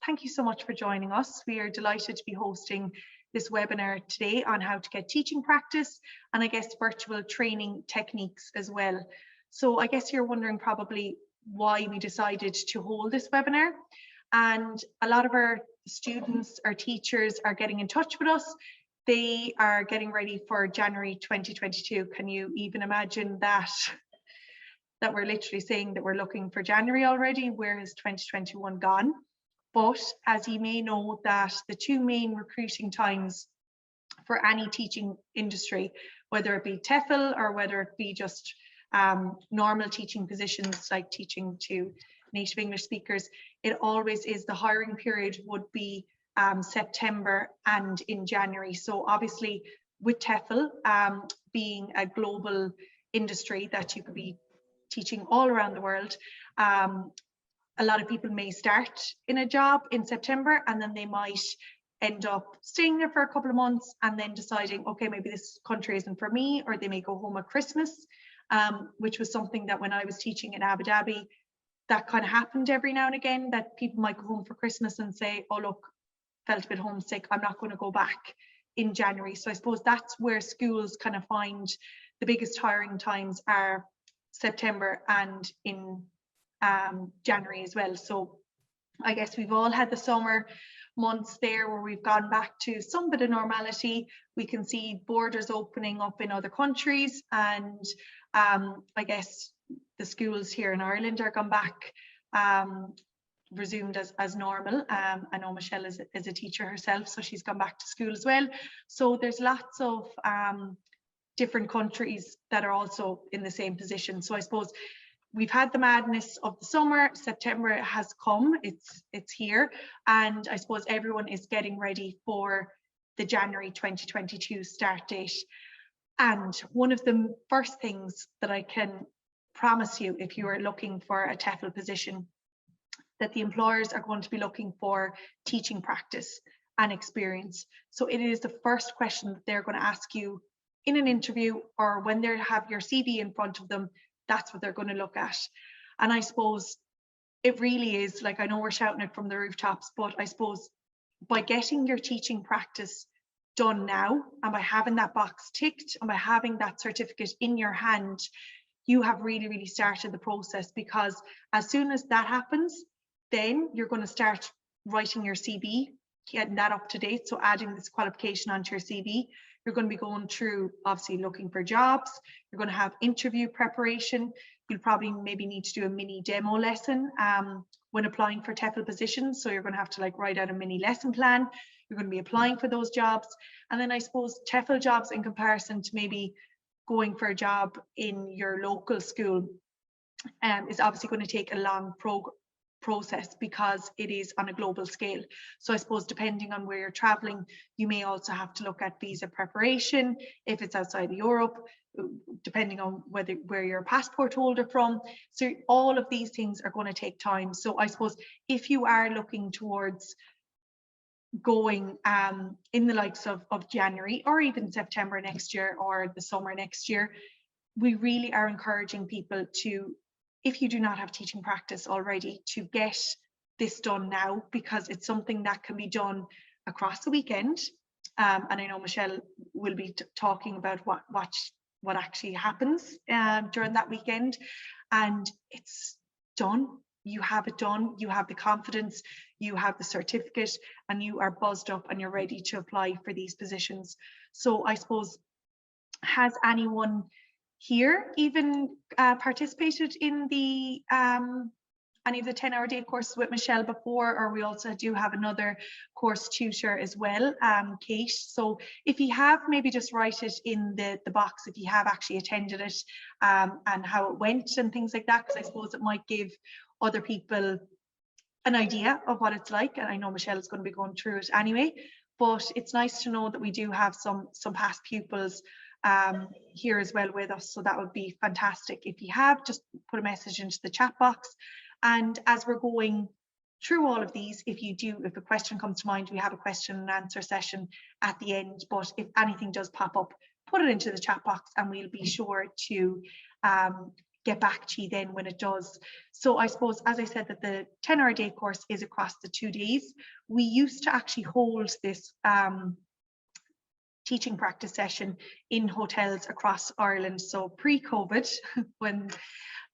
thank you so much for joining us. We are delighted to be hosting this webinar today on how to get teaching practice and I guess virtual training techniques as well. So I guess you're wondering probably why we decided to hold this webinar, and a lot of our students, our teachers are getting in touch with us. They are getting ready for January 2022. Can you even imagine that? That we're literally saying that we're looking for January already. Where has 2021 gone? But as you may know, that the two main recruiting times for any teaching industry, whether it be TEFL or whether it be just normal teaching positions like teaching to native English speakers, it always is the hiring period would be September and in January. So obviously with TEFL being a global industry that you could be teaching all around the world, a lot of people may start in a job in September and then they might end up staying there for a couple of months and then deciding, okay, maybe this country isn't for me, or they may go home at Christmas, which was something that when I was teaching in Abu Dhabi, that kind of happened every now and again, that people might go home for Christmas and say, oh look, felt a bit homesick, I'm not going to go back in January. So I suppose that's where schools kind of find the biggest hiring times are September and in January as well. So I guess we've all had the summer months there where we've gone back to some bit of normality. We can see borders opening up in other countries, and I guess the schools here in Ireland are gone back, resumed as normal. I know Michelle is a teacher herself, so she's gone back to school as well. So there's lots of different countries that are also in the same position. So I suppose we've had the madness of the summer. September has come, it's here, and I suppose everyone is getting ready for the January 2022 start date. And one of the first things that I can promise you, if you are looking for a TEFL position, that the employers are going to be looking for teaching practice and experience. So it is the first question that they're going to ask you in an interview, or when they have your CV in front of them, that's what they're going to look at. And I suppose it really is, like, I know we're shouting it from the rooftops, but I suppose by getting your teaching practice done now, and by having that box ticked, and by having that certificate in your hand, you have really started the process. Because as soon as that happens, then you're going to start writing your CV, getting that up to date. So adding this qualification onto your CV. You're going to be going through, obviously, looking for jobs. You're going to have interview preparation. You'll probably maybe need to do a mini demo lesson when applying for TEFL positions. So you're going to have to like write out a mini lesson plan. You're going to be applying for those jobs. And then I suppose TEFL jobs, in comparison to maybe going for a job in your local school, is obviously going to take a long process because it is on a global scale. So I suppose depending on where you're traveling, you may also have to look at visa preparation if it's outside of Europe, depending on where you're a passport holder from. So all of these things are going to take time. So I suppose if you are looking towards going in the likes of January or even September next year or the summer next year, we really are encouraging people to, if you do not have teaching practice already, to get this done now, because it's something that can be done across the weekend. And I know Michelle will be talking about what actually happens during that weekend, and it's done. You have it done, you have the confidence, you have the certificate, and you are buzzed up and you're ready to apply for these positions. So I suppose, has anyone here even participated in the any of the 10-hour day courses with Michelle before? Or we also do have another course tutor as well, Kate. So if you have, maybe just write it in the box if you have actually attended it, and how it went and things like that, because I suppose it might give other people an idea of what it's like. And I know Michelle is going to be going through it anyway, but it's nice to know that we do have some past pupils here as well with us. So that would be fantastic. If you have, just put a message into the chat box. And as we're going through all of these, if a question comes to mind, we have a question and answer session at the end. But if anything does pop up, put it into the chat box and we'll be sure to get back to you then when it does. So I suppose, as I said, that the 10-hour day course is across the 2 days. We used to actually hold this teaching practice session in hotels across Ireland. So pre-COVID, when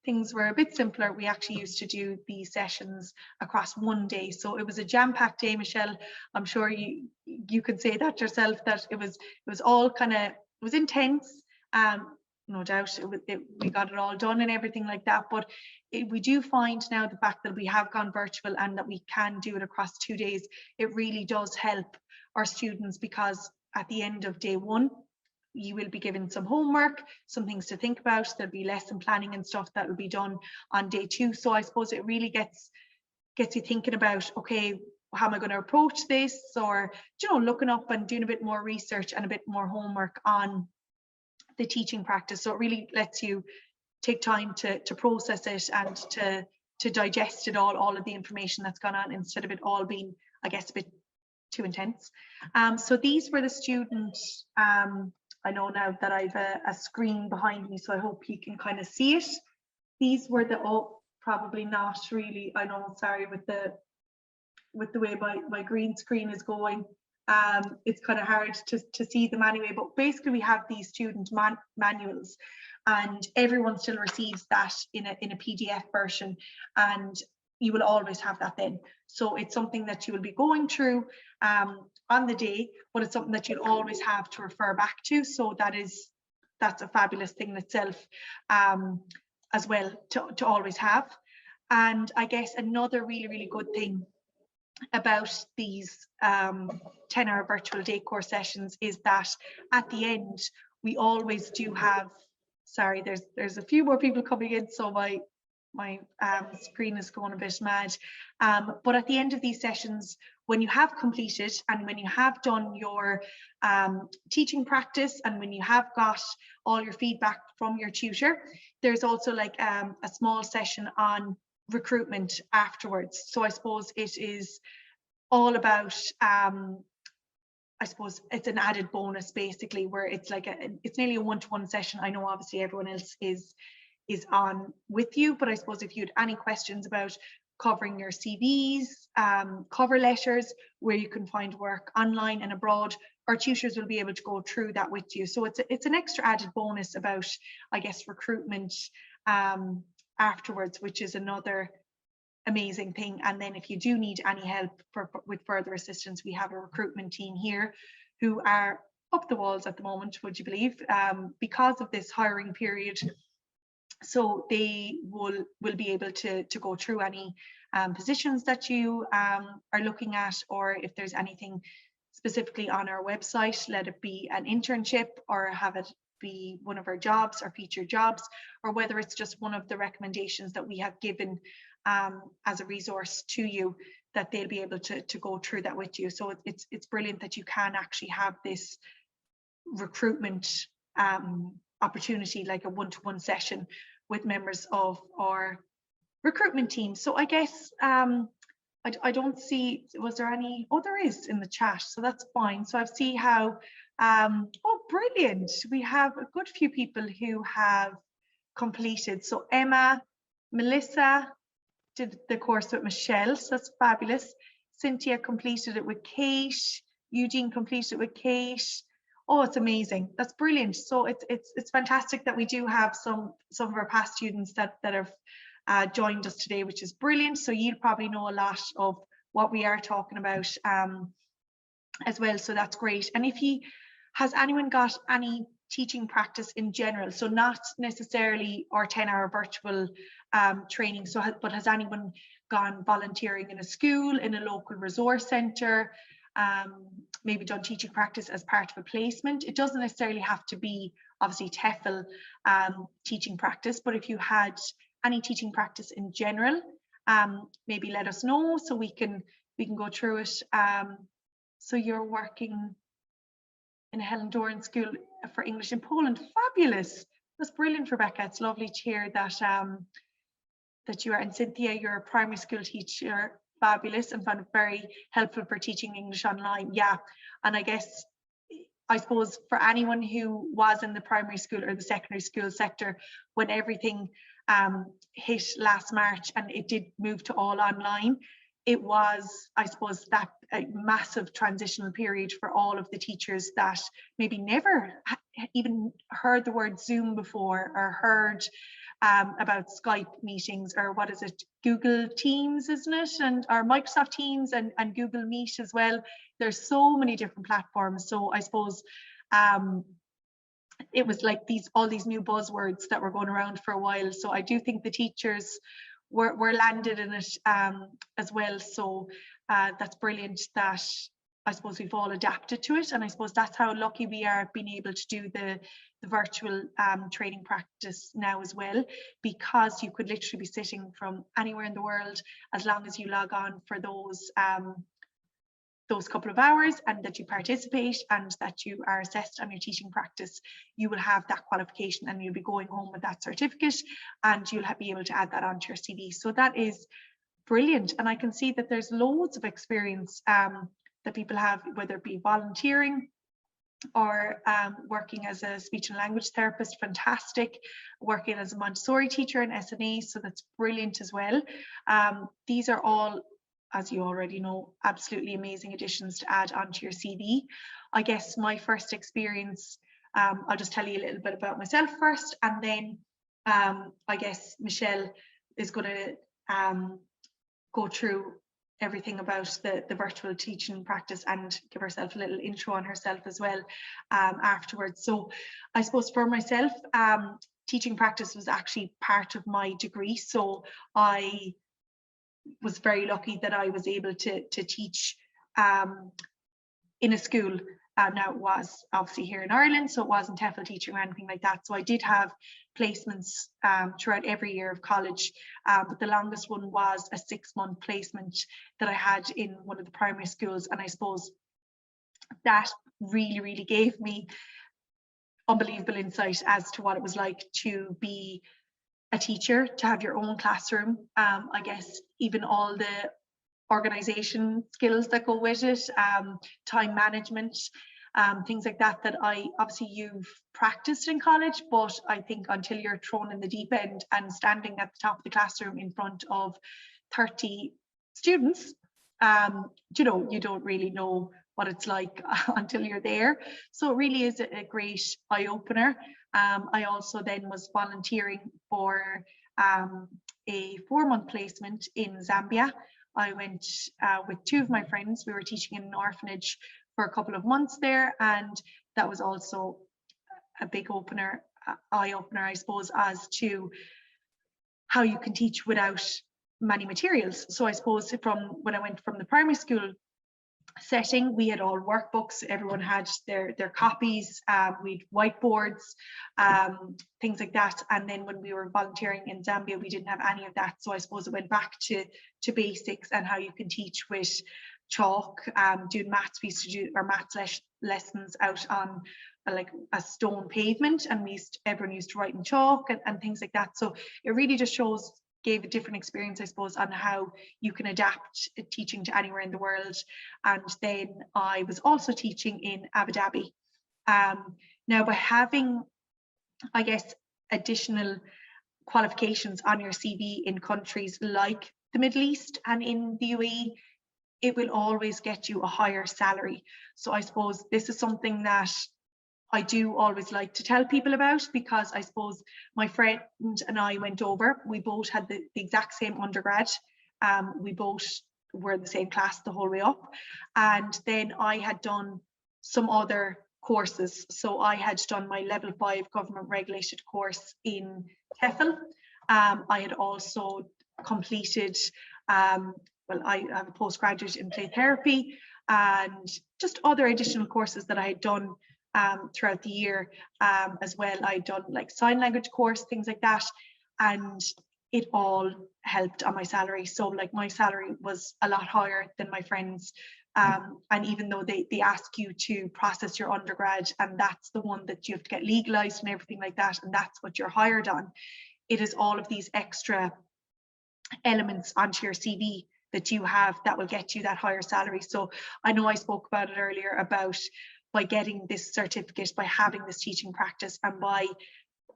things were a bit simpler, we actually used to do these sessions across 1 day. So it was a jam-packed day, Michelle. I'm sure you could say that yourself, that it was all kind of, it was intense. No doubt we got it all done and everything like that. But we do find now the fact that we have gone virtual and that we can do it across 2 days, it really does help our students, because at the end of day one, you will be given some homework, some things to think about. There'll be lesson planning and stuff that will be done on day 2. So I suppose it really gets you thinking about, okay, how am I going to approach this? Or, you know, looking up and doing a bit more research and a bit more homework on the teaching practice. So it really lets you take time to process it and to digest it all of the information that's gone on, instead of it all being, I guess, a bit too intense. So these were the students. I know now that I've a screen behind me, so I hope you can kind of see it. These were the, oh, probably not really, I know, sorry, with the way my green screen is going. It's kind of hard to see them anyway, but basically we have these student manuals, and everyone still receives that in a PDF version, and you will always have that then. So it's something that you will be going through on the day, but it's something that you'll always have to refer back to. So that's a fabulous thing in itself, as well, to always have. And I guess another really good thing about these 10-hour virtual day course sessions is that at the end we always do have, sorry, there's a few more people coming in, so my screen is going a bit mad, but at the end of these sessions, when you have completed and when you have done your teaching practice and when you have got all your feedback from your tutor, there's also like a small session on recruitment afterwards. So I suppose it is all about, I suppose it's an added bonus basically, where it's like it's nearly a one-to-one session. I know obviously everyone else is on with you, but I suppose if you had any questions about covering your CVs, cover letters, where you can find work online and abroad, our tutors will be able to go through that with you. So it's an extra added bonus about, I guess, recruitment afterwards, which is another amazing thing. And then if you do need any help with further assistance, we have a recruitment team here who are up the walls at the moment, would you believe, because of this hiring period. So they will be able to go through any positions that you are looking at, or if there's anything specifically on our website, let it be an internship or have it be one of our jobs or featured jobs, or whether it's just one of the recommendations that we have given as a resource to you, that they'll be able to go through that with you. So it's brilliant that you can actually have this recruitment opportunity, like a one-to-one session with members of our recruitment team. So I guess I don't see, was there any, oh there is in the chat, so that's fine. So I see how, oh brilliant, we have a good few people who have completed. So Emma, Melissa did the course with Michelle, so that's fabulous. Cynthia completed it with Kate, Eugene completed it with Kate. Oh, it's amazing. That's brilliant. So it's fantastic that we do have some of our past students that have joined us today, which is brilliant. So you'll probably know a lot of what we are talking about as well. So that's great. And if has anyone got any teaching practice in general, so not necessarily our 10-hour virtual training, so but has anyone gone volunteering in a school, in a local resource centre, maybe done teaching practice as part of a placement? It doesn't necessarily have to be obviously TEFL teaching practice, but if you had any teaching practice in general, maybe let us know so we can go through it. So you're working in a Helen Doran school for English in Poland. Fabulous. That's brilliant, Rebecca. It's lovely to hear that that you are. And Cynthia, you're a primary school teacher. Fabulous, and found it very helpful for teaching English online. Yeah, and I suppose for anyone who was in the primary school or the secondary school sector when everything hit last March and it did move to all online, it was, I suppose, that a massive transitional period for all of the teachers that maybe never even heard the word Zoom before, or heard about Skype meetings, or what is it, Google Teams, isn't it? And or Microsoft Teams and Google Meet as well. There's so many different platforms. So I suppose it was like all these new buzzwords that were going around for a while. So I do think the teachers were landed in it as well. So that's brilliant that I suppose we've all adapted to it. And I suppose that's how lucky we are being able to do the virtual training practice now as well, because you could literally be sitting from anywhere in the world, as long as you log on for those couple of hours and that you participate and that you are assessed on your teaching practice, you will have that qualification and you'll be going home with that certificate, and you'll be able to add that onto your CV. So that is brilliant. And I can see that there's loads of experience that people have, whether it be volunteering or working as a speech and language therapist, fantastic, working as a Montessori teacher in SNA, so that's brilliant as well. These are all, as you already know, absolutely amazing additions to add onto your CV. I guess my first experience, I'll just tell you a little bit about myself first, and then I guess Michelle is going to go through everything about the virtual teaching practice and give herself a little intro on herself as well afterwards. So I suppose for myself, teaching practice was actually part of my degree. So I was very lucky that I was able to teach in a school. Now it was obviously here in Ireland, so it wasn't TEFL teaching or anything like that. So I did have placements throughout every year of college, but the longest one was a 6-month placement that I had in one of the primary schools. And I suppose that really gave me unbelievable insight as to what it was like to be a teacher, to have your own classroom. I guess even all the organization skills that go with it, time management, things like that I obviously you've practiced in college, but I think until you're thrown in the deep end and standing at the top of the classroom in front of 30 students, you know, you don't really know what it's like until you're there. So it really is a great eye-opener. I also then was volunteering for a 4-month placement in Zambia. I went with 2 of my friends. We were teaching in an orphanage for a couple of months there, and that was also a big eye-opener, I suppose, as to how you can teach without many materials. So I suppose from when I went from the primary school setting, we had all workbooks, everyone had their copies, we'd whiteboards, things like that. And then when we were volunteering in Zambia, we didn't have any of that. So I suppose it went back to basics and how you can teach with chalk, doing maths. We used to do our maths lessons out on like a stone pavement, and everyone used to write in chalk and things like that. So it really just gave a different experience, I suppose, on how you can adapt teaching to anywhere in the world. And then I was also teaching in Abu Dhabi. Now, by having, I guess, additional qualifications on your CV in countries like the Middle East and in the UAE, it will always get you a higher salary. So I suppose this is something that I do always like to tell people about, because I suppose my friend and I went over, we both had the exact same undergrad. We both were in the same class the whole way up. And then I had done some other courses. So I had done my level 5 government regulated course in TEFL. I had also completed, well, I have a postgraduate in play therapy, and just other additional courses that I had done throughout the year as well. I'd done like sign language course, things like that, and it all helped on my salary. So like my salary was a lot higher than my friends, and even though they ask you to process your undergrad, and that's the one that you have to get legalized and everything like that, and that's what you're hired on, it is all of these extra elements onto your CV that you have that will get you that higher salary. So I know I spoke about it earlier about by getting this certificate, by having this teaching practice, and by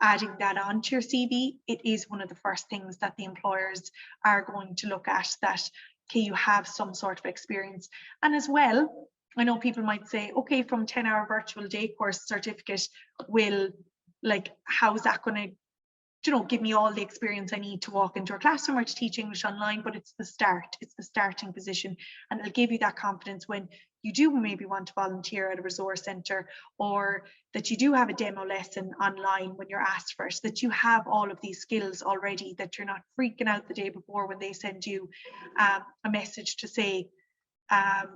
adding that onto your CV, it is one of the first things that the employers are going to look at, that, okay, you have some sort of experience. And as well, I know people might say, okay, from 10-hour virtual day course certificate will, like, how's that going to, give me all the experience I need to walk into a classroom or to teach English online? But it's the start, it's the starting position, and it'll give you that confidence when you do maybe want to volunteer at a resource centre, or that you do have a demo lesson online when you're asked for it, that you have all of these skills already, that you're not freaking out the day before when they send you a message to say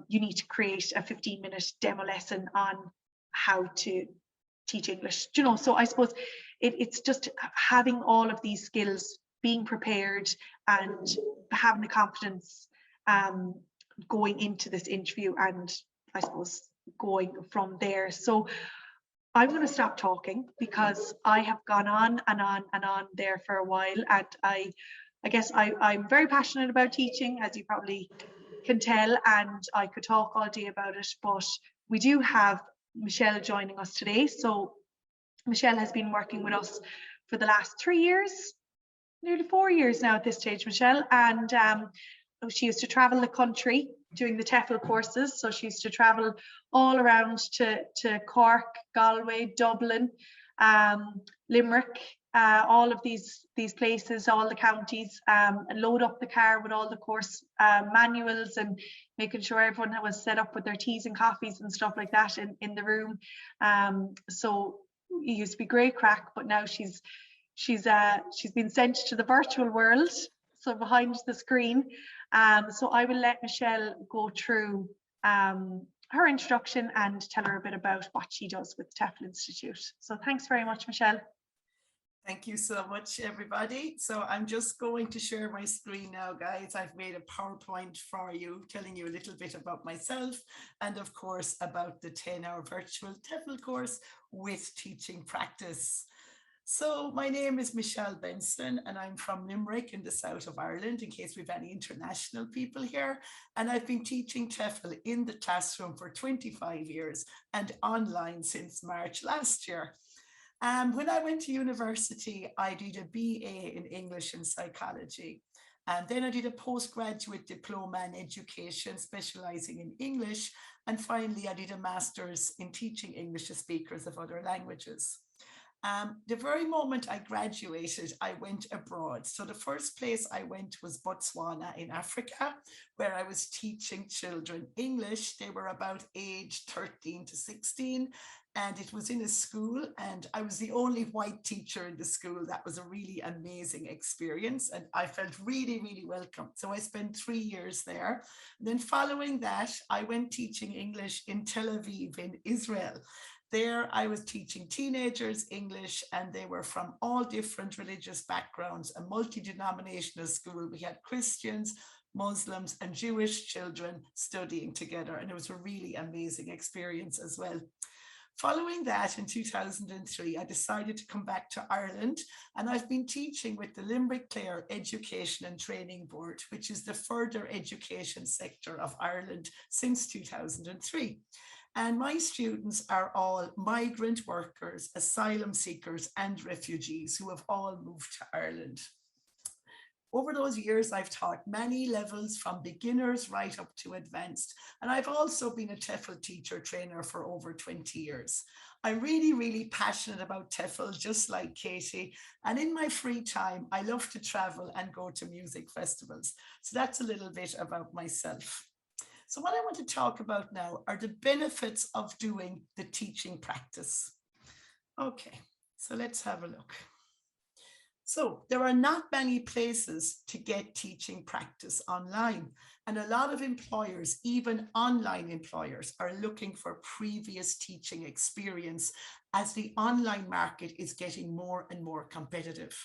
you need to create a 15-minute demo lesson on how to teach English. So I suppose it's just having all of these skills, being prepared and having the confidence going into this interview, and I suppose going from there. So I'm going to stop talking because I have gone on and on and on there for a while, and I guess I'm very passionate about teaching, as you probably can tell, and I could talk all day about it, but we do have Michelle joining us today. So Michelle has been working with us for the last 3 years, nearly 4 years now at this stage, Michelle, and she used to travel the country doing the TEFL courses. So she used to travel all around to Cork, Galway, Dublin, Limerick, all of these places, all the counties, and load up the car with all the course manuals and making sure everyone was set up with their teas and coffees and stuff like that in the room. So it used to be great crack, but now she's been sent to the virtual world, so behind the screen. So I will let Michelle go through her introduction and tell her a bit about what she does with the TEFL Institute. So thanks very much, Michelle. Thank you so much, everybody. So I'm just going to share my screen now, guys. I've made a PowerPoint for you, telling you a little bit about myself and, of course, about the 10-hour virtual TEFL course with teaching practice. So my name is Michelle Benson, and I'm from Limerick in the south of Ireland, in case we have any international people here. And I've been teaching TEFL in the classroom for 25 years and online since March last year. When I went to university, I did a BA in English and psychology. And then I did a postgraduate diploma in education, specializing in English. And finally, I did a master's in teaching English to speakers of other languages. The very moment I graduated, I went abroad. So the first place I went was Botswana in Africa, where I was teaching children English. They were about age 13 to 16, and it was in a school, and I was the only white teacher in the school. That was a really amazing experience, and I felt really, really welcome. So I spent 3 years there. And then following that, I went teaching English in Tel Aviv in Israel. There, I was teaching teenagers English, and they were from all different religious backgrounds, a multi-denominational school. We had Christians, Muslims, and Jewish children studying together, and it was a really amazing experience as well. Following that, in 2003, I decided to come back to Ireland, and I've been teaching with the Limerick Clare Education and Training Board, which is the further education sector of Ireland, since 2003. And my students are all migrant workers, asylum seekers, and refugees who have all moved to Ireland. Over those years, I've taught many levels, from beginners right up to advanced. And I've also been a TEFL teacher trainer for over 20 years. I'm really, really passionate about TEFL, just like Katie. And in my free time, I love to travel and go to music festivals. So that's a little bit about myself. So what I want to talk about now are the benefits of doing the teaching practice. Okay, so let's have a look. So there are not many places to get teaching practice online, and a lot of employers, even online employers, are looking for previous teaching experience as the online market is getting more and more competitive.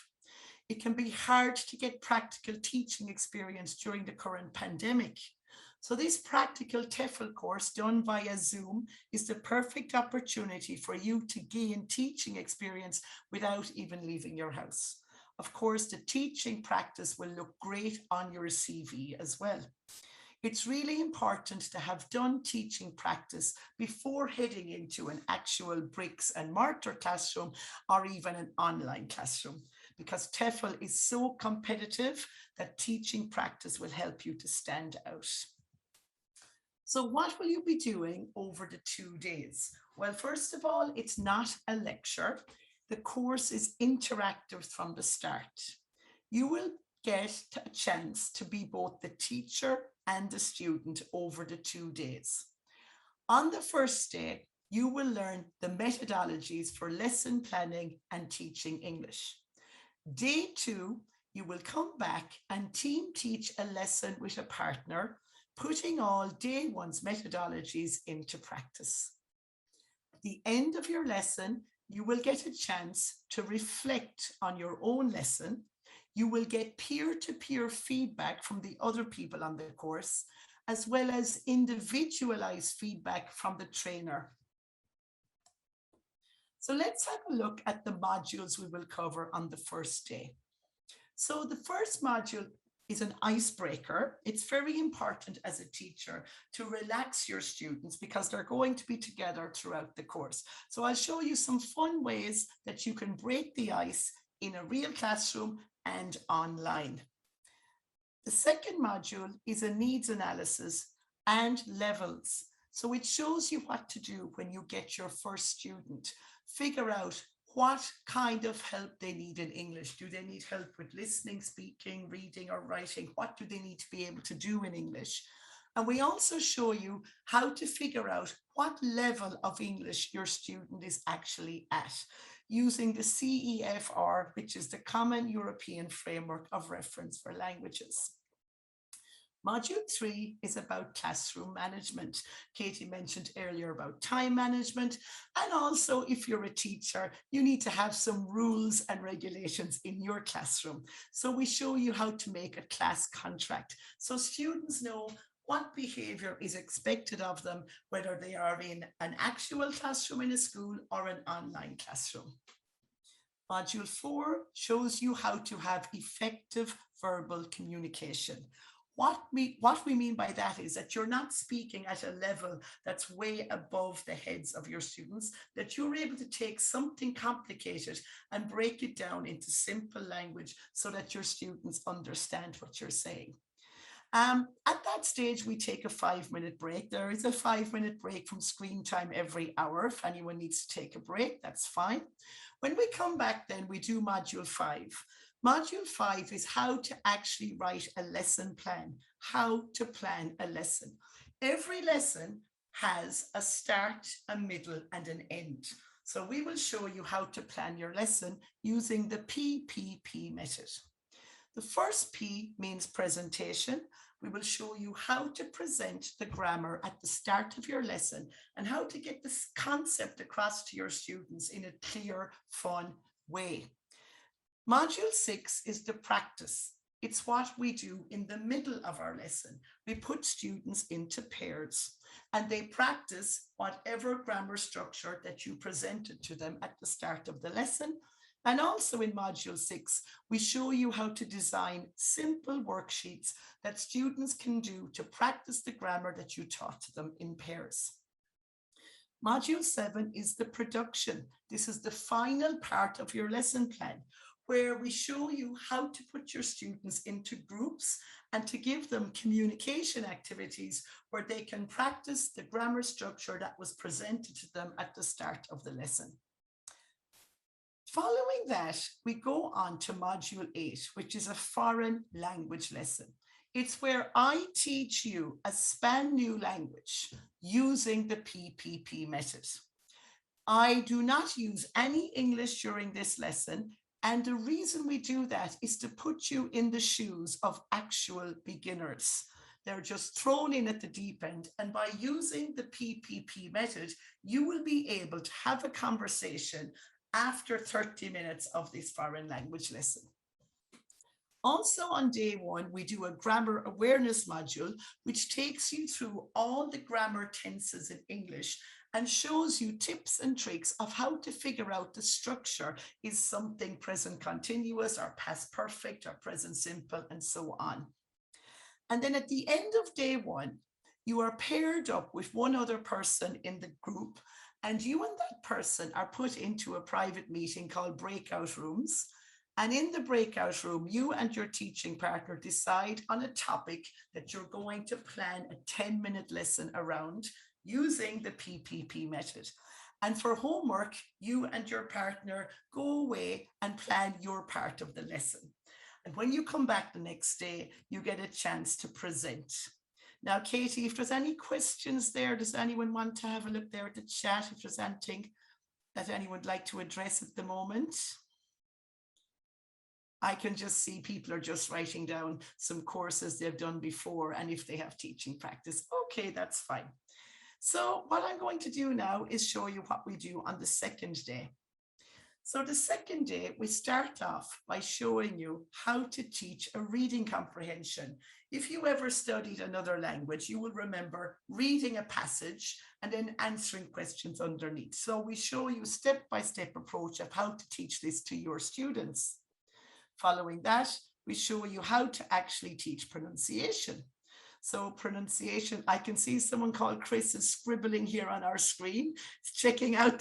It can be hard to get practical teaching experience during the current pandemic. So this practical TEFL course done via Zoom is the perfect opportunity for you to gain teaching experience without even leaving your house. Of course, the teaching practice will look great on your CV as well. It's really important to have done teaching practice before heading into an actual bricks and mortar classroom or even an online classroom, because TEFL is so competitive that teaching practice will help you to stand out. So what will you be doing over the 2 days? Well, first of all, it's not a lecture. The course is interactive from the start. You will get a chance to be both the teacher and the student over the 2 days. On the first day, you will learn the methodologies for lesson planning and teaching English. Day 2, you will come back and team teach a lesson with a partner, putting all day 1's methodologies into practice. At the end of your lesson, you will get a chance to reflect on your own lesson. You will get peer-to-peer feedback from the other people on the course, as well as individualized feedback from the trainer. So let's have a look at the modules we will cover on the first day. So the first module is an icebreaker. It's very important as a teacher to relax your students because they're going to be together throughout the course. So I'll show you some fun ways that you can break the ice in a real classroom and online. The second module is a needs analysis and levels. So it shows you what to do when you get your first student. Figure out what kind of help they need in English. Do they need help with listening, speaking, reading, or writing? What do they need to be able to do in English? And we also show you how to figure out what level of English your student is actually at, using the CEFR, which is the Common European Framework of Reference for Languages. Module 3 is about classroom management. Katie mentioned earlier about time management. And also, if you're a teacher, you need to have some rules and regulations in your classroom. So we show you how to make a class contract, so students know what behavior is expected of them, whether they are in an actual classroom in a school or an online classroom. Module 4 shows you how to have effective verbal communication. What we mean by that is that you're not speaking at a level that's way above the heads of your students, that you're able to take something complicated and break it down into simple language so that your students understand what you're saying. At that stage, we take a 5-minute break. There is a 5-minute break from screen time every hour. If anyone needs to take a break, that's fine. When we come back, then we do module 5. Module 5 is how to actually write a lesson plan, how to plan a lesson. Every lesson has a start, a middle, and an end. So we will show you how to plan your lesson using the PPP method. The first P means presentation. We will show you how to present the grammar at the start of your lesson and how to get this concept across to your students in a clear, fun way. Module 6 is the practice. It's what we do in the middle of our lesson. We put students into pairs and they practice whatever grammar structure that you presented to them at the start of the lesson. And also in Module 6, we show you how to design simple worksheets that students can do to practice the grammar that you taught to them in pairs. Module 7 is the production. This is the final part of your lesson plan, where we show you how to put your students into groups and to give them communication activities where they can practice the grammar structure that was presented to them at the start of the lesson. Following that, we go on to Module 8, which is a foreign language lesson. It's where I teach you a span new language using the PPP method. I do not use any English during this lesson. And the reason we do that is to put you in the shoes of actual beginners. They're just thrown in at the deep end. And by using the PPP method, you will be able to have a conversation after 30 minutes of this foreign language lesson. Also on day 1, we do a grammar awareness module, which takes you through all the grammar tenses in English and shows you tips and tricks of how to figure out the structure. Is something present continuous or past perfect or present simple and so on. And then at the end of day one, you are paired up with one other person in the group, and you and that person are put into a private meeting called breakout rooms. And in the breakout room, you and your teaching partner decide on a topic that you're going to plan a 10-minute lesson around using the PPP method. And for homework, you and your partner go away and plan your part of the lesson. And when you come back the next day, you get a chance to present. Now, Katie, if there's any questions there, does anyone want to have a look there at the chat if there's anything that anyone would like to address at the moment? I can just see people are just writing down some courses they've done before and if they have teaching practice. Okay, that's fine. So what I'm going to do now is show you what we do on the second day. So the second day, we start off by showing you how to teach a reading comprehension. If you ever studied another language, you will remember reading a passage and then answering questions underneath. So we show you step-by-step approach of how to teach this to your students. Following that, we show you how to actually teach pronunciation. So pronunciation, I can see someone called Chris is scribbling here on our screen, checking out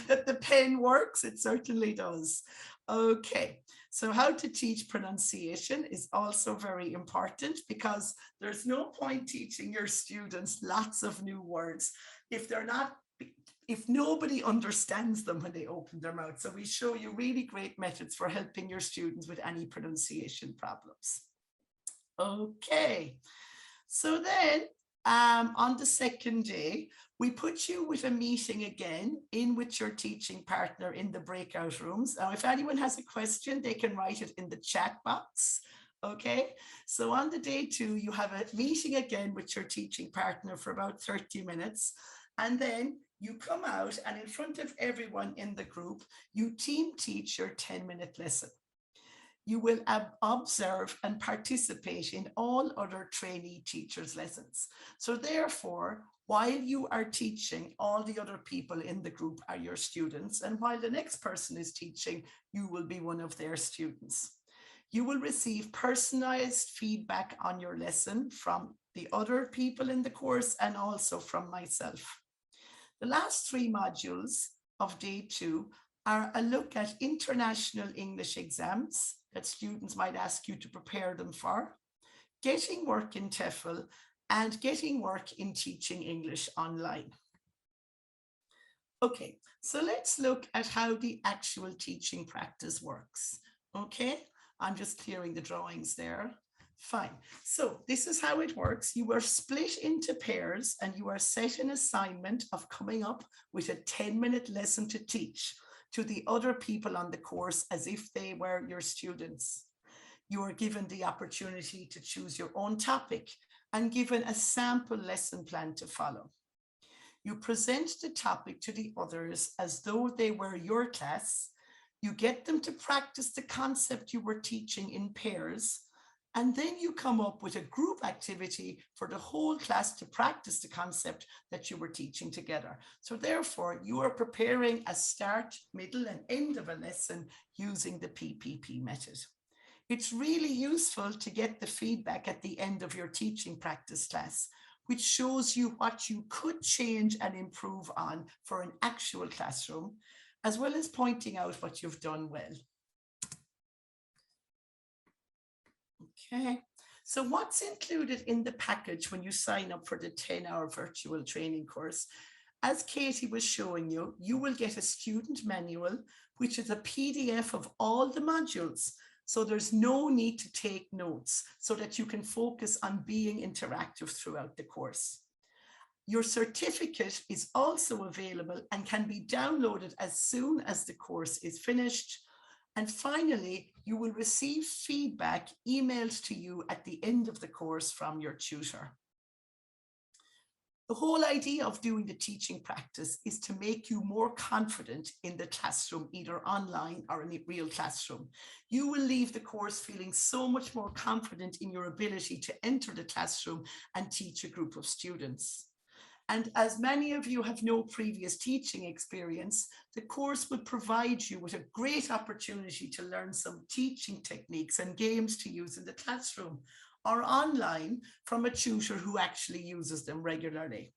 that the pen works. It certainly does. Okay, so how to teach pronunciation is also very important because there's no point teaching your students lots of new words if nobody understands them when they open their mouth. So we show you really great methods for helping your students with any pronunciation problems. Okay. So then on the second day, we put you with a meeting again in with your teaching partner in the breakout rooms. Now, if anyone has a question, they can write it in the chat box. Okay, so on the day two, you have a meeting again with your teaching partner for about 30 minutes. And then you come out and in front of everyone in the group, you team teach your 10-minute lesson. You will observe and participate in all other trainee teachers' lessons. So therefore, while you are teaching, all the other people in the group are your students. And while the next person is teaching, you will be one of their students. You will receive personalized feedback on your lesson from the other people in the course and also from myself. The last 3 modules of day 2 are a look at international English exams that students might ask you to prepare them for, getting work in TEFL, and getting work in teaching English online. Okay, so let's look at how the actual teaching practice works. Okay, I'm just clearing the drawings there. Fine. So this is how it works. You are split into pairs and you are set an assignment of coming up with a 10-minute lesson to teach to the other people on the course as if they were your students. You are given the opportunity to choose your own topic and given a sample lesson plan to follow. You present the topic to the others as though they were your class. You get them to practice the concept you were teaching in pairs, and then you come up with a group activity for the whole class to practice the concept that you were teaching together. So therefore, you are preparing a start, middle, and end of a lesson using the PPP method. It's really useful to get the feedback at the end of your teaching practice class, which shows you what you could change and improve on for an actual classroom, as well as pointing out what you've done well. Okay, so what's included in the package when you sign up for the 10-hour virtual training course? As Katie was showing you, you will get a student manual, which is a PDF of all the modules. So there's no need to take notes so that you can focus on being interactive throughout the course. Your certificate is also available and can be downloaded as soon as the course is finished. And finally, you will receive feedback emailed to you at the end of the course from your tutor. The whole idea of doing the teaching practice is to make you more confident in the classroom, either online or in a real classroom. You will leave the course feeling so much more confident in your ability to enter the classroom and teach a group of students. And as many of you have no previous teaching experience, the course will provide you with a great opportunity to learn some teaching techniques and games to use in the classroom. or online from a tutor who actually uses them regularly.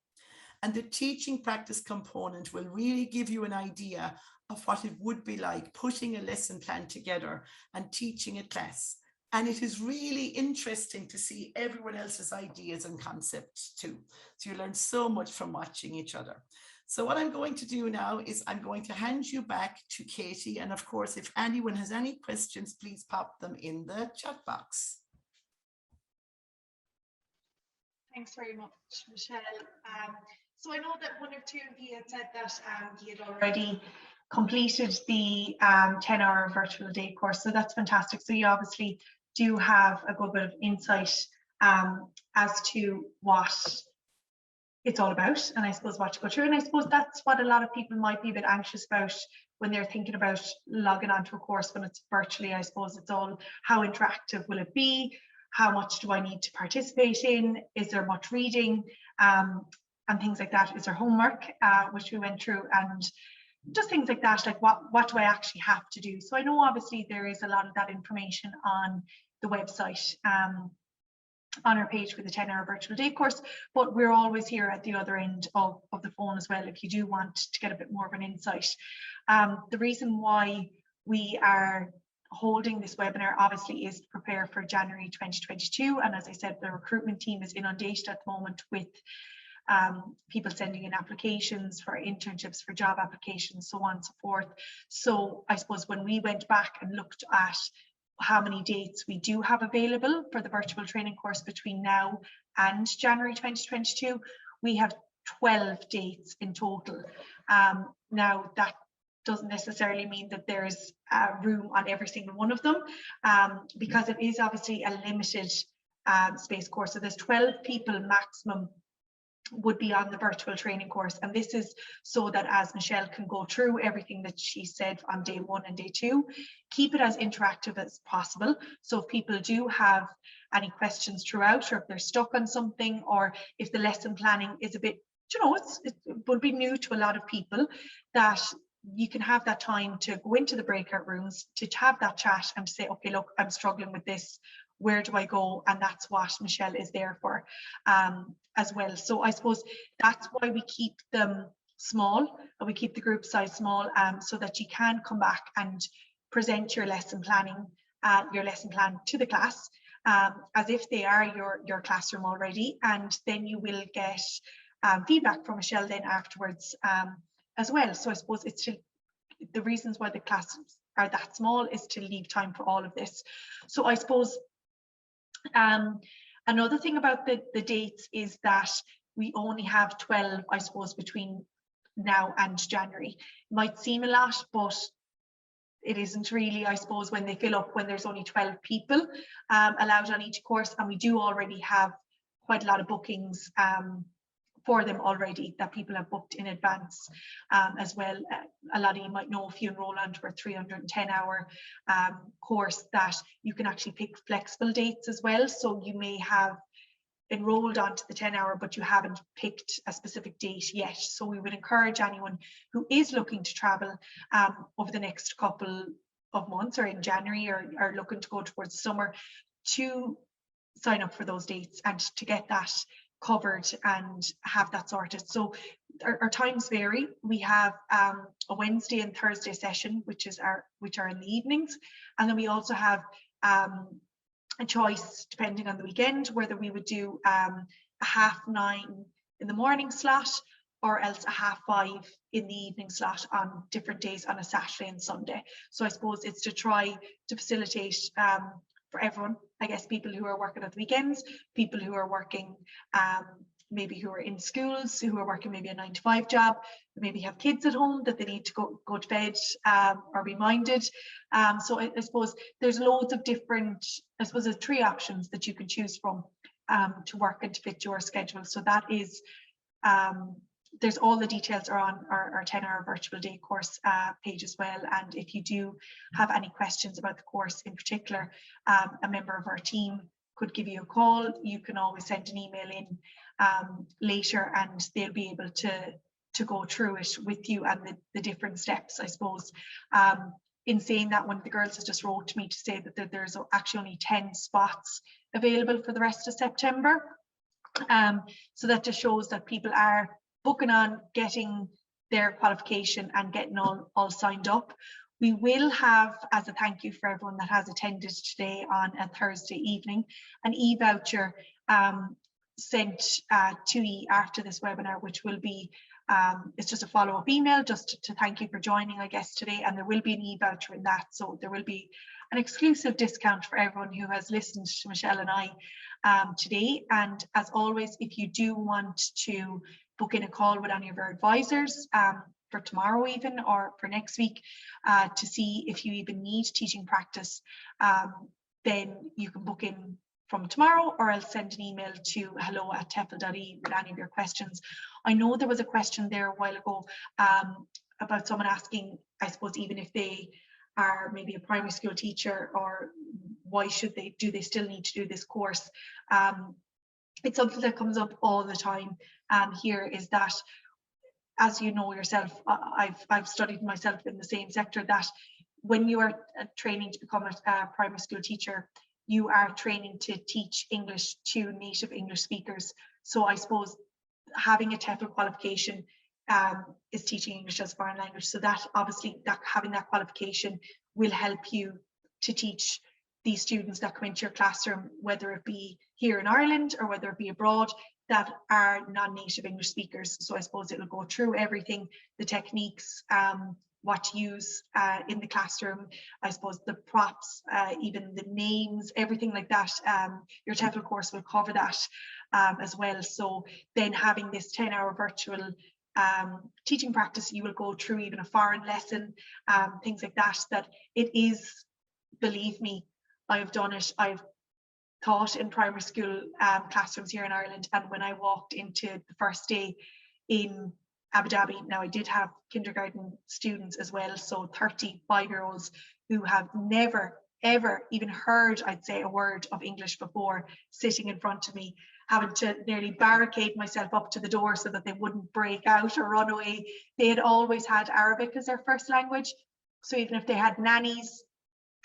And the teaching practice component will really give you an idea of what it would be like putting a lesson plan together and teaching a class. And it is really interesting to see everyone else's ideas and concepts too. So you learn so much from watching each other. So what I'm going to do now is I'm going to hand you back to Katie. And of course, if anyone has any questions, please pop them in the chat box. Thanks very much, Michelle. So I know that one or two of you had said that you had already completed the 10-hour virtual day course. So that's fantastic. So you obviously do have a good bit of insight as to what it's all about, and I suppose what to go through. And I suppose that's what a lot of people might be a bit anxious about when they're thinking about logging onto a course when it's virtually. I suppose it's all, how interactive will it be? How much do I need to participate in? Is there much reading? And things like that. Is there homework, which we went through, and just things like that, like what do I actually have to do? So I know obviously there is a lot of that information on the website, on our page for the 10-hour virtual day course, but we're always here at the other end of the phone as well if you do want to get a bit more of an insight. The reason why we are holding this webinar obviously is to prepare for January 2022, and as I said, the recruitment team is inundated at the moment with people sending in applications for internships, for job applications, so on and so forth. So I suppose when we went back and looked at how many dates we do have available for the virtual training course between now and January 2022, we have 12 dates in total. Now that doesn't necessarily mean that there's room on every single one of them, because it is obviously a limited space course. So there's 12 people maximum would be on the virtual training course, and this is so that as Michelle can go through everything that she said on day 1 and day 2, keep it as interactive as possible. So if people do have any questions throughout, or if they're stuck on something, or if the lesson planning is a bit, it would be new to a lot of people, that you can have that time to go into the breakout rooms, to have that chat and to say, okay, look, I'm struggling with this, where do I go? And that's what Michelle is there for as well. So I suppose that's why we keep them small, and we keep the group size small, so that you can come back and present your lesson plan to the class as if they are your classroom already, and then you will get feedback from Michelle then afterwards as well. So I suppose it's the reasons why the classes are that small is to leave time for all of this. So I suppose another thing about the dates is that we only have 12, I suppose, between now and January. It might seem a lot, but it isn't really, I suppose, when they fill up, when there's only 12 people allowed on each course, and we do already have quite a lot of bookings for them already that people have booked in advance as well. A lot of you might know, if you enroll onto our 310-hour course, that you can actually pick flexible dates as well. So you may have enrolled onto the 10-hour, but you haven't picked a specific date yet. So we would encourage anyone who is looking to travel over the next couple of months, or in January, or looking to go towards summer, to sign up for those dates and to get that covered and have that sorted. So our times vary. We have a Wednesday and Thursday session, which are in the evenings, and then we also have a choice depending on the weekend whether we would do a 9:30 in the morning slot, or else a 5:30 in the evening slot on different days on a Saturday and Sunday. So I suppose it's to try to facilitate for everyone, I guess, people who are working at the weekends, people who are working maybe who are in schools, who are working maybe a 9-to-5 job, maybe have kids at home that they need to go to bed or be minded. So I suppose there's loads of different, I suppose there's 3 options that you can choose from to work and to fit your schedule. So that is, there's all the details are on our 10-hour virtual day course page as well. And if you do have any questions about the course in particular, a member of our team could give you a call. You can always send an email in later, and they'll be able to go through it with you and the different steps, I suppose. In saying that, one of the girls has just wrote to me to say that there's actually only 10 spots available for the rest of September. So that just shows that people are booking on, getting their qualification and getting all signed up. We will have, as a thank you for everyone that has attended today on a Thursday evening, an e-voucher sent to you after this webinar, which will be, it's just a follow-up email just to thank you for joining, I guess, today, and there will be an e-voucher in that, so there will be an exclusive discount for everyone who has listened to Michelle and I today. And as always, if you do want to book in a call with any of our advisors for tomorrow even, or for next week, to see if you even need teaching practice, then you can book in from tomorrow, or I'll send an email to hello@tefl.ie with any of your questions. I know there was a question there a while ago about someone asking, I suppose, even if they are maybe a primary school teacher, or why should they, do they still need to do this course? It's something that comes up all the time here, is that, as you know yourself, I've studied myself in the same sector, that when you are training to become a primary school teacher, you are training to teach English to native English speakers. So I suppose having a TEFL qualification is teaching English as a foreign language. So that obviously, that having that qualification will help you to teach these students that come into your classroom, whether it be here in Ireland or whether it be abroad, that are non-native English speakers. So I suppose it'll go through everything, the techniques, what to use in the classroom, I suppose the props, even the names, everything like that. Your TEFL course will cover that as well. So then having this 10-hour virtual teaching practice, you will go through even a foreign lesson, things like that, that it is, believe me, I've done it. I've taught in primary school classrooms here in Ireland, and when I walked into the first day in Abu Dhabi, now I did have kindergarten students as well, so 35-year-olds who have never ever even heard, I'd say, a word of English before, sitting in front of me, having to nearly barricade myself up to the door so that they wouldn't break out or run away. They had always had Arabic as their first language, so even if they had nannies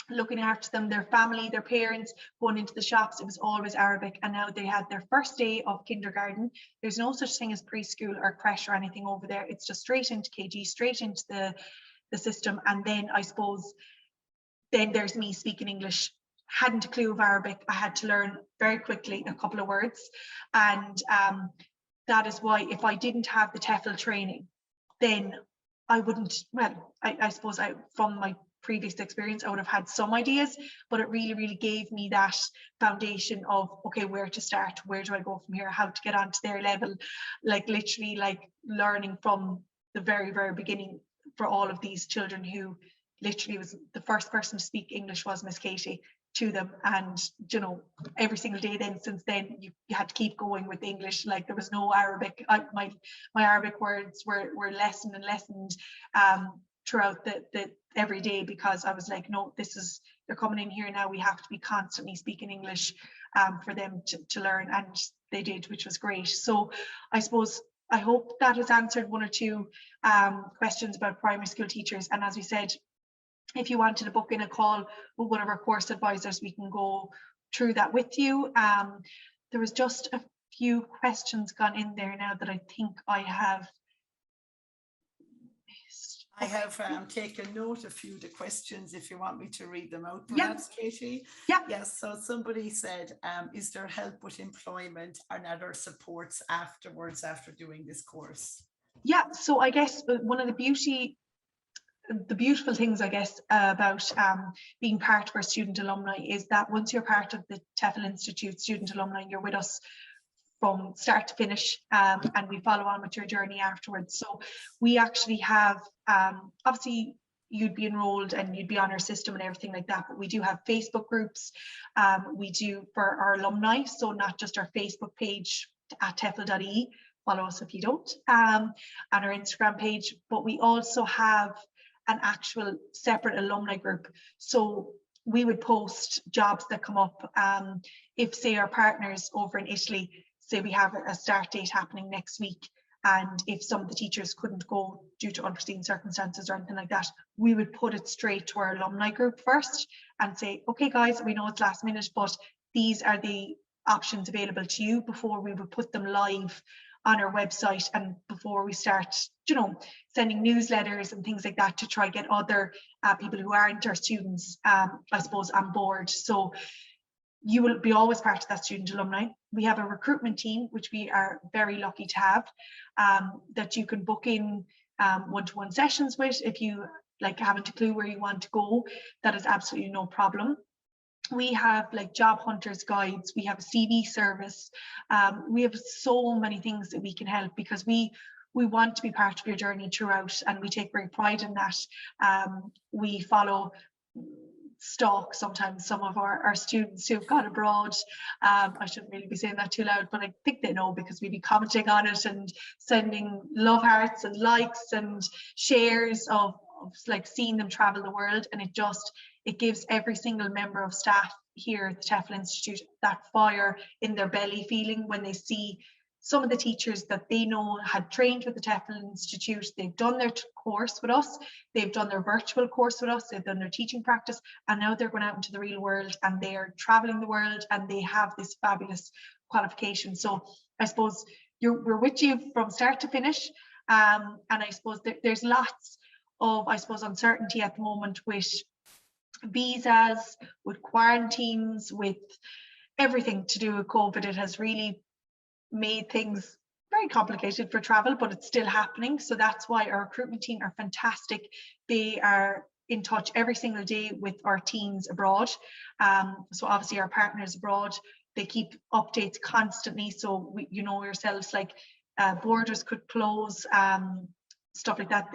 looking after them, their family, their parents, going into the shops, it was always Arabic. And now they had their first day of kindergarten. There's no such thing as preschool or creche or anything over there. It's just straight into KG, straight into the system. And then I suppose, then there's me speaking English. Hadn't a clue of Arabic. I had to learn very quickly a couple of words. And that is why, if I didn't have the TEFL training, then I wouldn't, well, I suppose from my previous experience, I would have had some ideas, but it really gave me that foundation of, okay, where to start, where do I go from here, how to get onto their level, like literally like learning from the very beginning for all of these children, who literally was the first person to speak English was Miss Katie to them. And you know, every single day then since then, you had to keep going with English. Like there was no Arabic. My Arabic words were lessened and lessened throughout the every day, because I was like, no, this is, they're coming in here now, we have to be constantly speaking English for them to learn, and they did, which was great. So I suppose, I hope that has answered one or two questions about primary school teachers. And as we said, if you wanted to book in a call with one of our course advisors, we can go through that with you. There was just a few questions gone in there now that I think I have missed. I have taken note of a few of the questions, if you want me to read them out, perhaps, yeah. Katie? Yeah. Yes, so somebody said, is there help with employment and other supports afterwards after doing this course? Yeah, so I guess one of the beautiful things, I guess, about being part of our student alumni is that once you're part of the TEFL Institute student alumni, you're with us from start to finish, and we follow on with your journey afterwards. So we actually have, obviously you'd be enrolled and you'd be on our system and everything like that, but we do have Facebook groups, we do for our alumni, so not just our Facebook page at TEFL.ie, follow us if you don't, and our Instagram page, but we also have an actual separate alumni group. So we would post jobs that come up. If, say, our partners over in Italy, say we have a start date happening next week, and if some of the teachers couldn't go due to unforeseen circumstances or anything like that, we would put it straight to our alumni group first and say, okay guys, we know it's last minute, but these are the options available to you before we would put them live on our website, and before we start, you know, sending newsletters and things like that to try get other people who aren't our students, I suppose, on board. So you will be always part of that student alumni. We have a recruitment team, which we are very lucky to have, that you can book in one-to-one sessions with. If you like haven't a clue where you want to go, that is absolutely no problem. We have like job hunters guides, we have a CV service, we have so many things that we can help, because we want to be part of your journey throughout, and we take great pride in that. We follow, stalk sometimes some of our students who've gone abroad. I shouldn't really be saying that too loud, but I think they know, because we'd be commenting on it and sending love hearts and likes and shares of like seeing them travel the world. And it gives every single member of staff here at the TEFL Institute that fire in their belly feeling when they see some of the teachers that they know had trained with the TEFL Institute. They've done their course with us, they've done their virtual course with us, they've done their teaching practice, and now they're going out into the real world and they're traveling the world and they have this fabulous qualification. So I suppose we're with you from start to finish. And I suppose there's lots of, I suppose, uncertainty at the moment with visas, with quarantines, with everything to do with COVID. It has really made things very complicated for travel, but it's still happening. So that's why our recruitment team are fantastic. They are in touch every single day with our teams abroad. So obviously our partners abroad, they keep updates constantly. So you know yourselves, like borders could close, stuff like that.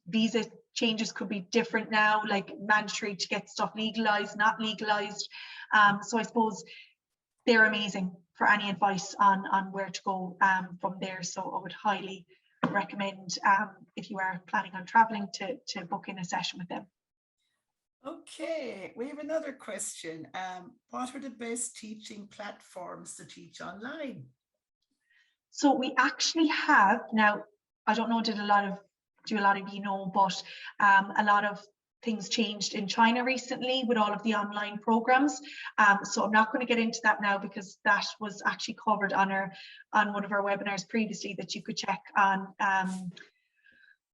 Visa changes could be different now, like mandatory to get stuff legalized, not legalized. So I suppose they're amazing for any advice on where to go from there. So I would highly recommend, if you are planning on traveling, to book in a session with them. Okay, we have another question. What are the best teaching platforms to teach online? So we actually have, now, I don't know, do a lot of you know, but a lot of things changed in China recently with all of the online programs. So I'm not going to get into that now, because that was actually covered on one of our webinars previously that you could check on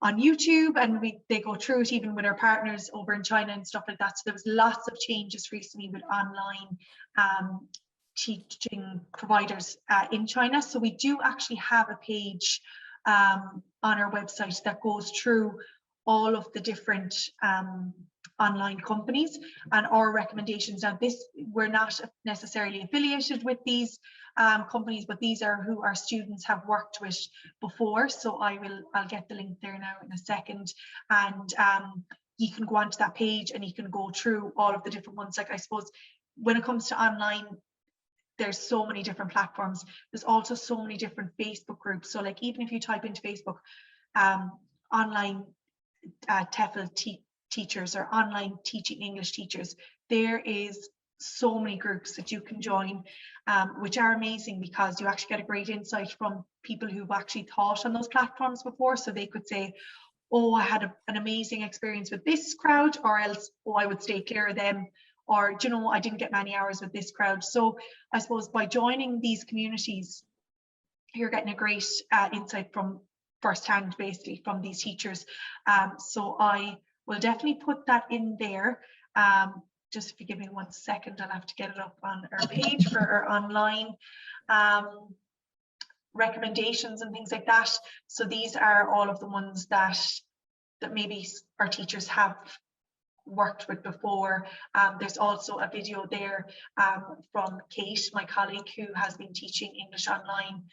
YouTube, and they go through it even with our partners over in China and stuff like that. So there was lots of changes recently with online teaching providers in China. So we do actually have a page on our website that goes through all of the different online companies and our recommendations. Now, we're not necessarily affiliated with these companies, but these are who our students have worked with before. So I'll get the link there now in a second, and you can go onto that page and you can go through all of the different ones. Like, I suppose when it comes to online, there's so many different platforms. There's also so many different Facebook groups. So like, even if you type into Facebook, online TEFL teachers or online teaching English teachers, there is so many groups that you can join, which are amazing, because you actually get a great insight from people who've actually taught on those platforms before. So they could say, oh, I had an amazing experience with this crowd, or else, oh, I would stay clear of them, or, you know, I didn't get many hours with this crowd. So I suppose by joining these communities, you're getting a great insight from firsthand, basically, from these teachers. So I will definitely put that in there. Just if you give me 1 second, I'll have to get it up on our page for our online recommendations and things like that. So these are all of the ones that maybe our teachers have worked with before. There's also a video there from Kate, my colleague, who has been teaching English online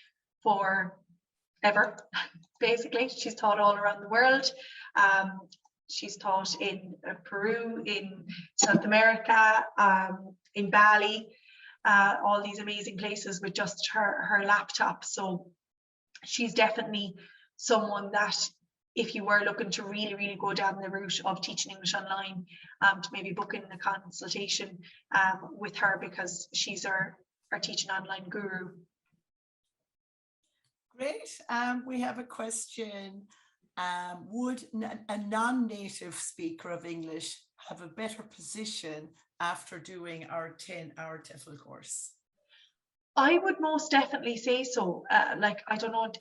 for ever. Basically, she's taught all around the world. She's taught in Peru, in South America, in Bali, all these amazing places with just her laptop. So she's definitely someone that, if you were looking to really go down the route of teaching English online, to maybe book in a consultation with her, because she's our teaching online guru. Great. We have a question. Would a non-native speaker of English have a better position after doing our 10-hour TEFL course? I would most definitely say so. Like, I don't know,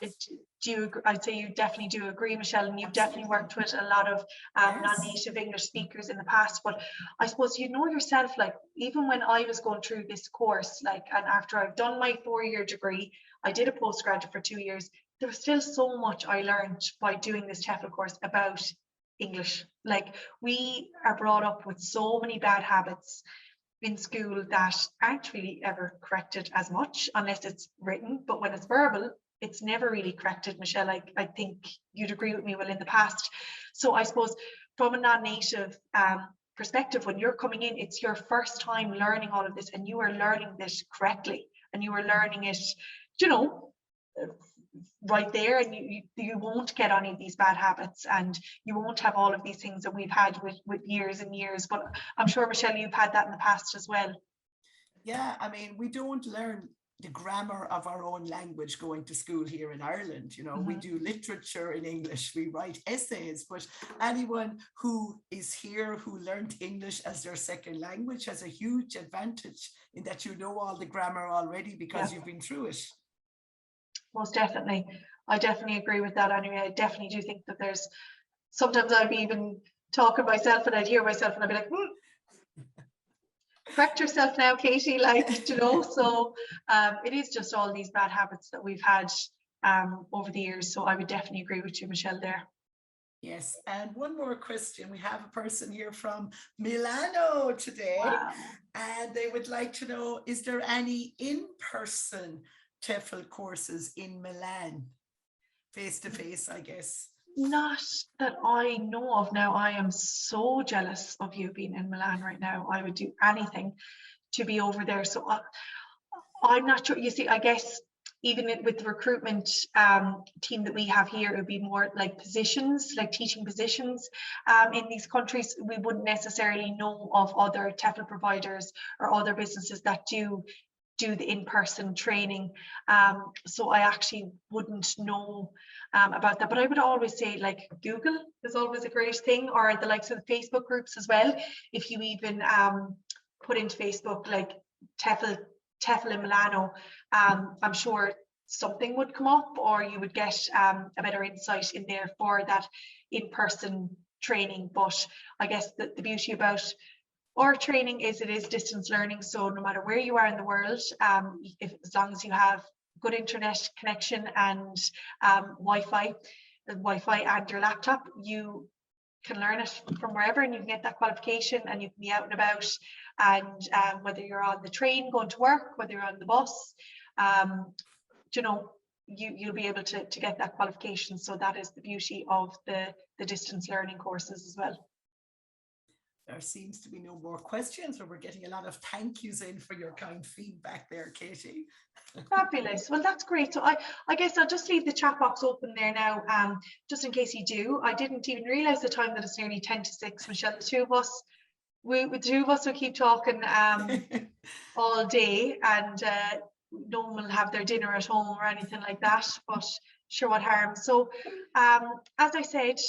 do you, I'd say you definitely do agree, Michelle, and you've definitely worked with a lot of Yes. non-native English speakers in the past. But I suppose, you know yourself, like, even when I was going through this course, like, and after I've done my 4-year degree, I did a postgraduate for 2 years, there was still so much I learned by doing this TEFL course about English. Like, we are brought up with so many bad habits in school that aren't really ever corrected as much unless it's written, but when it's verbal, it's never really corrected, Michelle. I think you'd agree with me, well, in the past. So I suppose from a non-native perspective, when you're coming in, it's your first time learning all of this, and you are learning this correctly, and you are learning it, you know, right there, and you won't get any of these bad habits, and you won't have all of these things that we've had with years and years. But I'm sure, Michelle, you've had that in the past as well. Yeah, I mean, we don't learn the grammar of our own language going to school here in Ireland. You know, we do literature in English, we write essays, but anyone who is here who learned English as their second language has a huge advantage in that you know all the grammar already because you've been through it. Most definitely. I definitely agree with that anyway. I definitely do think that there's, sometimes I'd be even talking myself and I'd hear myself and I'd be like, correct yourself now, Katie, like, you know. So it is just all these bad habits that we've had over the years. So I would definitely agree with you, Michelle, there. Yes, and one more question. We have a person here from Milano today. Wow. And they would like to know, is there any in-person TEFL courses in Milan? Face-to-face, I guess. Not that I know of now. I am so jealous of you being in Milan right now. I would do anything to be over there. So I'm not sure. You see, I guess even with the recruitment team that we have here, it would be more like positions, like teaching positions in these countries. We wouldn't necessarily know of other TEFL providers or other businesses that do the in-person training. So I actually wouldn't know about that. But I would always say, like, Google is always a great thing, or the likes of the Facebook groups as well. If you even put into Facebook, like, TEFL in Milano, I'm sure something would come up, or you would get a better insight in there for that in-person training. But I guess the beauty about our training is it is distance learning. So no matter where you are in the world, as long as you have good internet connection and Wi-Fi and your laptop, you can learn it from wherever, and you can get that qualification, and you can be out and about. And whether you're on the train going to work, whether you're on the bus, you know, you'll be able to get that qualification. So that is the beauty of the distance learning courses as well. There seems to be no more questions, but we're getting a lot of thank yous in for your kind feedback there, Katie. Fabulous. Well, that's great. So I guess I'll just leave the chat box open there now, just in case you do. I didn't even realize the time that it's nearly 10 to 6, Michelle. The two of us will keep talking all day, and no one will have their dinner at home or anything like that, but sure, what harm. So as I said,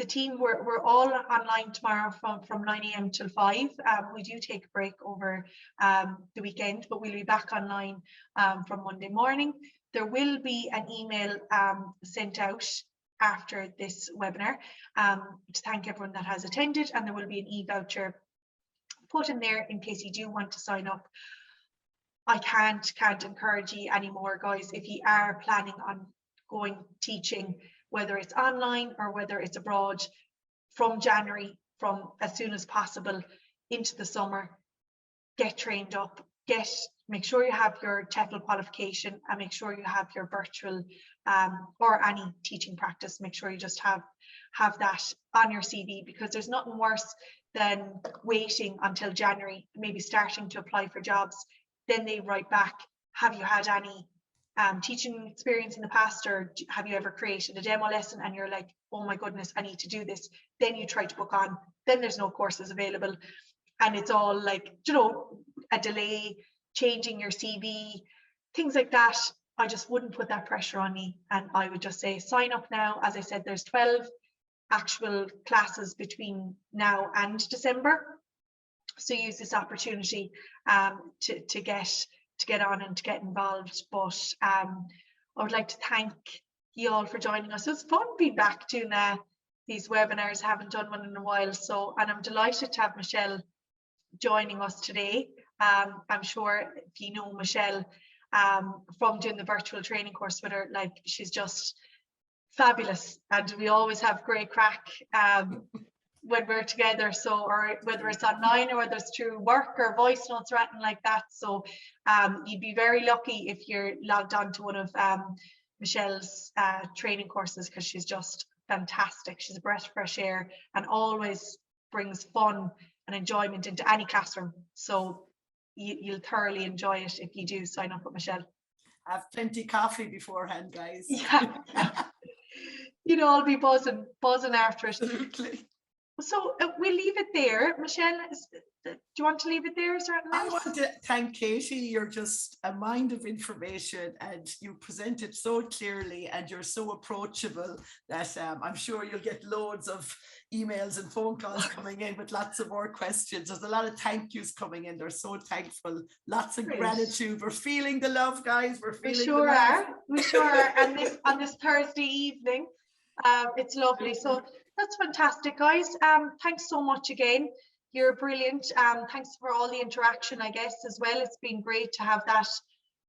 the team, we're all online tomorrow from 9 a.m. till 5. We do take a break over the weekend, but we'll be back online from Monday morning. There will be an email sent out after this webinar to thank everyone that has attended, and there will be an e-voucher put in there in case you do want to sign up. I can't encourage you anymore, guys. If you are planning on going teaching, whether it's online or whether it's abroad, from January, from as soon as possible into the summer, get trained up, make sure you have your TEFL qualification, and make sure you have your virtual or any teaching practice. Make sure you just have that on your CV, because there's nothing worse than waiting until January, maybe starting to apply for jobs. Then they write back, have you had any teaching experience in the past, or have you ever created a demo lesson? And you're like, oh my goodness, I need to do this. Then you try to book on, then there's no courses available, and it's all like, you know, a delay, changing your CV, things like that. I just wouldn't put that pressure on me, and I would just say sign up now. As I said, there's 12 actual classes between now and December. So use this opportunity to get on and to get involved. But I would like to thank you all for joining us. It was fun being back doing these webinars. Haven't done one in a while, so, and I'm delighted to have Michelle joining us today. I'm sure if you know Michelle from doing the virtual training course with her, like, she's just fabulous, and we always have great crack when we're together. So, or whether it's online or whether it's through work or voice notes or anything like that. So you'd be very lucky if you're logged on to one of Michelle's training courses, because she's just fantastic. She's a breath of fresh air and always brings fun and enjoyment into any classroom. So you'll thoroughly enjoy it if you do sign up with Michelle. Have plenty coffee beforehand, guys. Yeah. You'd all be buzzing after it. Absolutely. So we'll leave it there. Michelle, do you want to leave it there? I want to thank Katie. You're just a mind of information, and you present it so clearly, and you're so approachable that I'm sure you'll get loads of emails and phone calls coming in with lots of more questions. There's a lot of thank yous coming in. They're so thankful. Lots of gratitude. We're feeling the love, guys. We sure are. And on this Thursday evening, it's lovely. So that's fantastic, guys. Thanks so much again. You're brilliant. Thanks for all the interaction, I guess, as well. It's been great to have that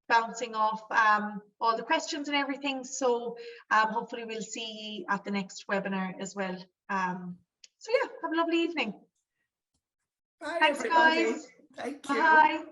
bouncing off all the questions and everything. So hopefully we'll see you at the next webinar as well. So yeah, have a lovely evening. Bye, thanks, everybody. guys. Thank you. Bye.